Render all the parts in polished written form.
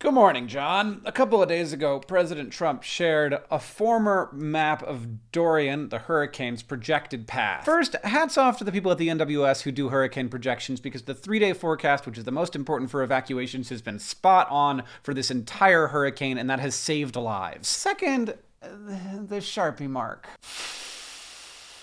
Good morning, John. A couple of days ago, President Trump shared a former map of Dorian, the hurricane's projected path. First, hats off to the people at the NWS who do hurricane projections, because the 3-day forecast, which is the most important for evacuations, has been spot on for this entire hurricane, and that has saved lives. Second, the Sharpie mark.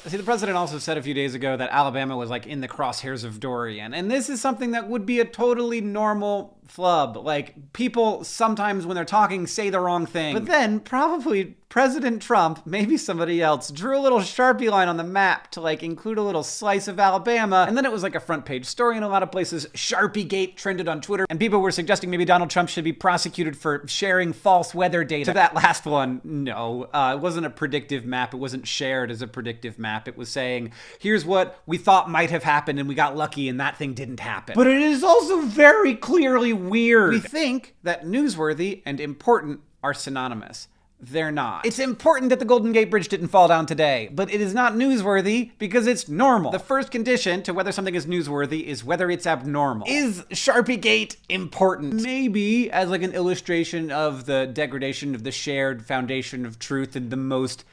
See, the president also said a few days ago that Alabama was like in the crosshairs of Dorian. And this is something that would be a totally normal flub. Like, people sometimes when they're talking say the wrong thing. But then probably President Trump, maybe somebody else, drew a little Sharpie line on the map to like include a little slice of Alabama. And then it was like a front page story in a lot of places. Sharpiegate trended on Twitter. And people were suggesting maybe Donald Trump should be prosecuted for sharing false weather data. To that last one, no. It wasn't a predictive map. It wasn't shared as a predictive map. It was saying, here's what we thought might have happened and we got lucky and that thing didn't happen. But it is also very clearly weird. We think that newsworthy and important are synonymous. They're not. It's important that the Golden Gate Bridge didn't fall down today, but it is not newsworthy because it's normal. The first condition to whether something is newsworthy is whether it's abnormal. Is Sharpiegate important? Maybe as like an illustration of the degradation of the shared foundation of truth in the most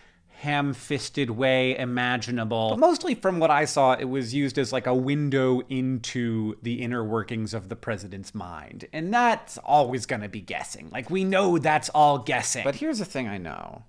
ham-fisted way imaginable. But mostly from what I saw, it was used as like a window into the inner workings of the president's mind. And that's always gonna be guessing. Like, we know that's all guessing. But here's the thing I know.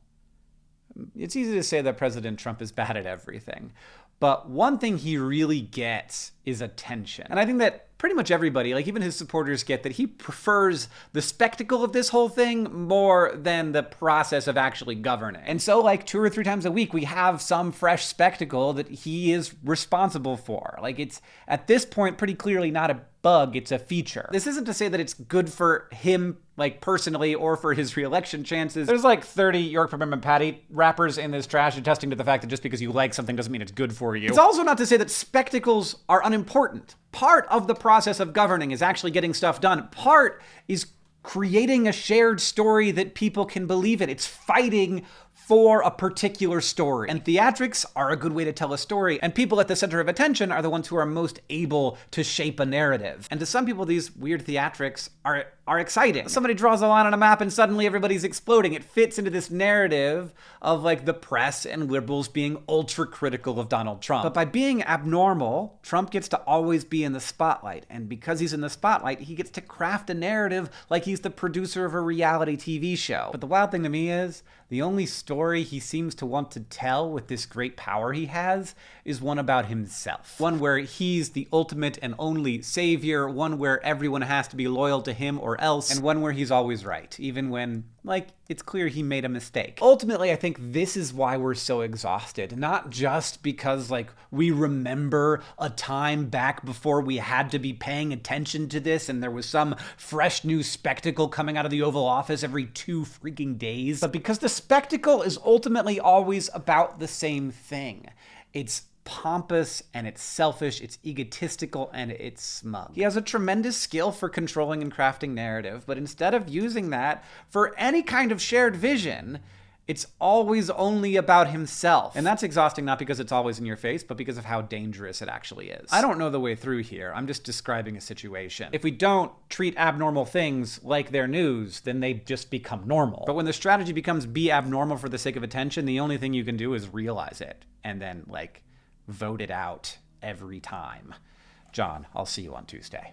It's easy to say that President Trump is bad at everything. But one thing he really gets is attention. And I think that pretty much everybody, like even his supporters, get that he prefers the spectacle of this whole thing more than the process of actually governing. And so like 2 or 3 times a week, we have some fresh spectacle that he is responsible for. Like, it's at this point pretty clearly not a bug, it's a feature. This isn't to say that it's good for him, like personally, or for his re-election chances. There's like 30 York Peppermint Patty rappers in this trash attesting to the fact that just because you like something doesn't mean it's good for you. It's also not to say that spectacles are unimportant. Part of the process of governing is actually getting stuff done. Part is creating a shared story that people can believe in. It's fighting for a particular story. And theatrics are a good way to tell a story, and people at the center of attention are the ones who are most able to shape a narrative. And to some people, these weird theatrics are exciting. Somebody draws a line on a map and suddenly everybody's exploding. It fits into this narrative of like the press and liberals being ultra critical of Donald Trump. But by being abnormal, Trump gets to always be in the spotlight. And because he's in the spotlight, he gets to craft a narrative like he's the producer of a reality TV show. But the wild thing to me is, the only story he seems to want to tell with this great power he has is one about himself. One where he's the ultimate and only savior, one where everyone has to be loyal to him or else, and one where he's always right, even when, like, it's clear he made a mistake. Ultimately, I think this is why we're so exhausted. Not just because, like, we remember a time back before we had to be paying attention to this and there was some fresh new spectacle coming out of the Oval Office every 2 freaking days, but because the spectacle is ultimately always about the same thing. It's pompous and it's selfish, it's egotistical, and it's smug. He has a tremendous skill for controlling and crafting narrative, but instead of using that for any kind of shared vision, it's always only about himself. And that's exhausting, not because it's always in your face, but because of how dangerous it actually is. I don't know the way through here. I'm just describing a situation. If we don't treat abnormal things like they're news, then they just become normal. But when the strategy becomes be abnormal for the sake of attention, the only thing you can do is realize it and then, like, vote it out every time. John, I'll see you on Tuesday.